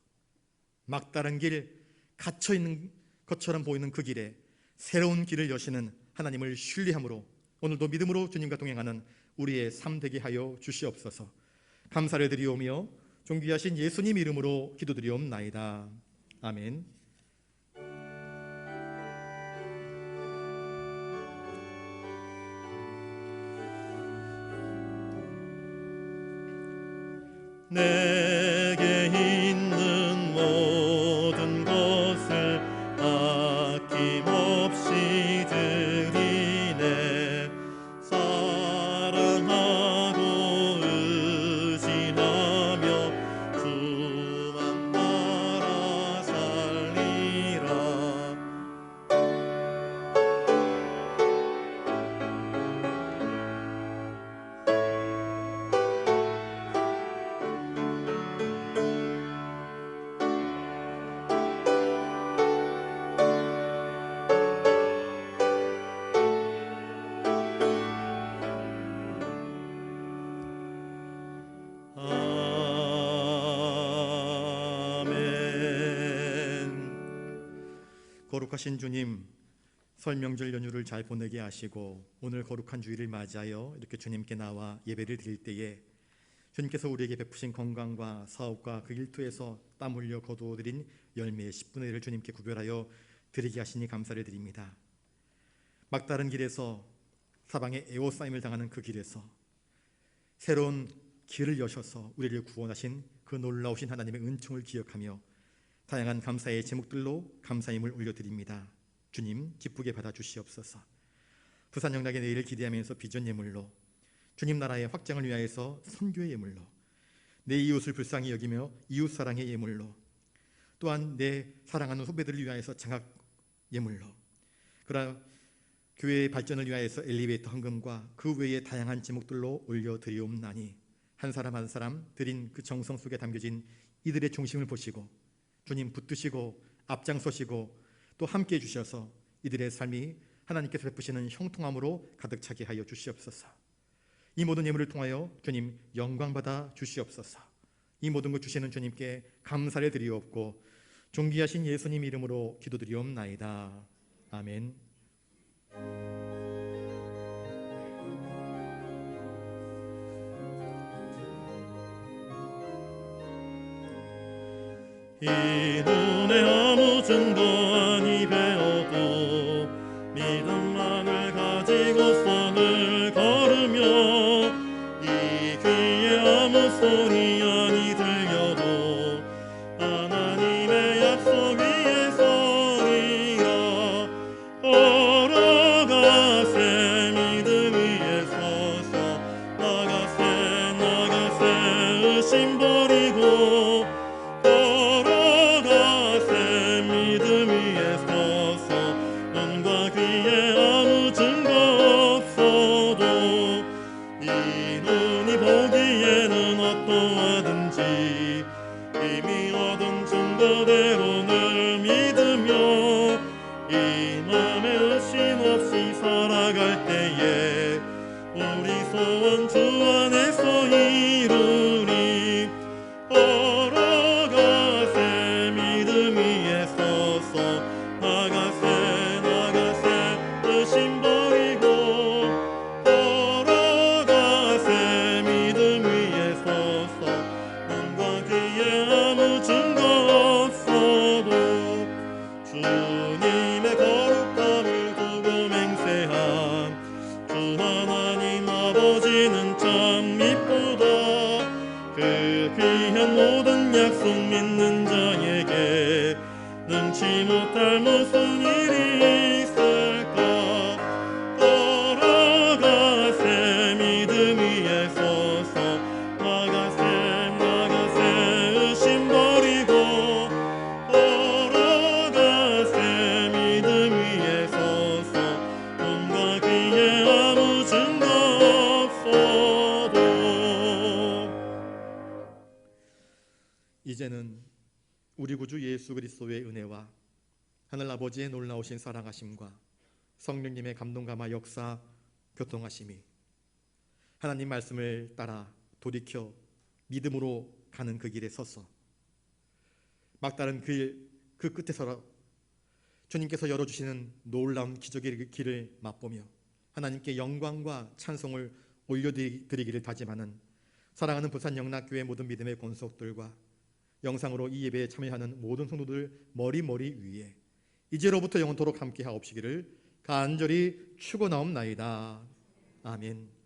Speaker 1: 막다른 길, 갇혀있는 것처럼 보이는 그 길에 새로운 길을 여시는 하나님을 신뢰함으로 오늘도 믿음으로 주님과 동행하는 우리의 삶 되게 하여 주시옵소서. 감사를 드리오며 존귀하신 예수님 이름으로 기도드리옵나이다. 아멘.
Speaker 2: 내게 있는 모든 것을 아낌없이 드리네. 사랑하고 의지하며 주만 따라 살리라.
Speaker 1: 거룩하신 주님, 설 명절 연휴를 잘 보내게 하시고 오늘 거룩한 주일을 맞이하여 이렇게 주님께 나와 예배를 드릴 때에 주님께서 우리에게 베푸신 건강과 사업과 그 일터에서 땀 흘려 거두어들인 열매의 10분의 1을 주님께 구별하여 드리게 하시니 감사를 드립니다. 막다른 길에서 사방에 애워싸임을 당하는 그 길에서 새로운 길을 여셔서 우리를 구원하신 그 놀라우신 하나님의 은총을 기억하며 다양한 감사의 제목들로 감사임을 올려드립니다. 주님 기쁘게 받아주시옵소서. 부산 영락의 내일을 기대하면서 비전 예물로, 주님 나라의 확장을 위하여서 선교의 예물로, 내 이웃을 불쌍히 여기며 이웃 사랑의 예물로, 또한 내 사랑하는 후배들을 위하여서 장학 예물로, 그러나 교회의 발전을 위하여서 엘리베이터 헌금과 그 외의 다양한 제목들로 올려드리옵나니 한 사람 한 사람 드린 그 정성 속에 담겨진 이들의 중심을 보시고 주님 붙드시고 앞장서시고 또 함께해 주셔서 이들의 삶이 하나님께서 베푸시는 형통함으로 가득 차게 하여 주시옵소서. 이 모든 예물을 통하여 주님 영광받아 주시옵소서. 이 모든 것 주시는 주님께 감사를 드리옵고 존귀하신 예수님 이름으로 기도드리옵나이다. 아멘.
Speaker 2: 이 눈에 아무 증거 아니 배워도 믿음만을 가지고 선을 걸으며 이 귀에 아무 소리 아니 들려도 하나님의 약속 위에 서리라. 걸어가세 믿음 위에 서서 나가세 의심 버리고 이미 얻은 증거대로 늘 믿으며 이 맘에 의심 없이 살아갈 때에 우리 소원 주 안에서 이루리. 걸어가세 믿음 위에 서서 나가세 의심 버리고 걸어가세 믿음 위에 서서 눈과 귀에 아무 증거 없어도 주님의 거룩함을 두고 맹세한 주 하나님 아버지는 참 이쁘다. 그 귀한 모든 약속 믿는 자에게 능치 못할 무슨 일이 있을까. 걸어가세 믿음 위에 서서 나가세 의심 버리고 걸어가세 믿음 위에 서서 눈과 귀에 아무 증거 없어도.
Speaker 1: 이제는 우리 구주 예수 그리스도의 은혜와 하늘 아버지의 놀라우신 사랑하심과 성령님의 감동감화 역사 교통하심이 하나님 말씀을 따라 돌이켜 믿음으로 가는 그 길에 서서 막다른 그 끝에서 주님께서 열어주시는 놀라운 기적의 길을 맛보며 하나님께 영광과 찬송을 올려드리기를 다짐하는 사랑하는 부산 영락교회 모든 믿음의 권속들과 영상으로 이 예배에 참여하는 모든 성도들 머리 위에 이제로부터 영원토록 함께 하옵시기를 간절히 축원하옵나이다. 아멘.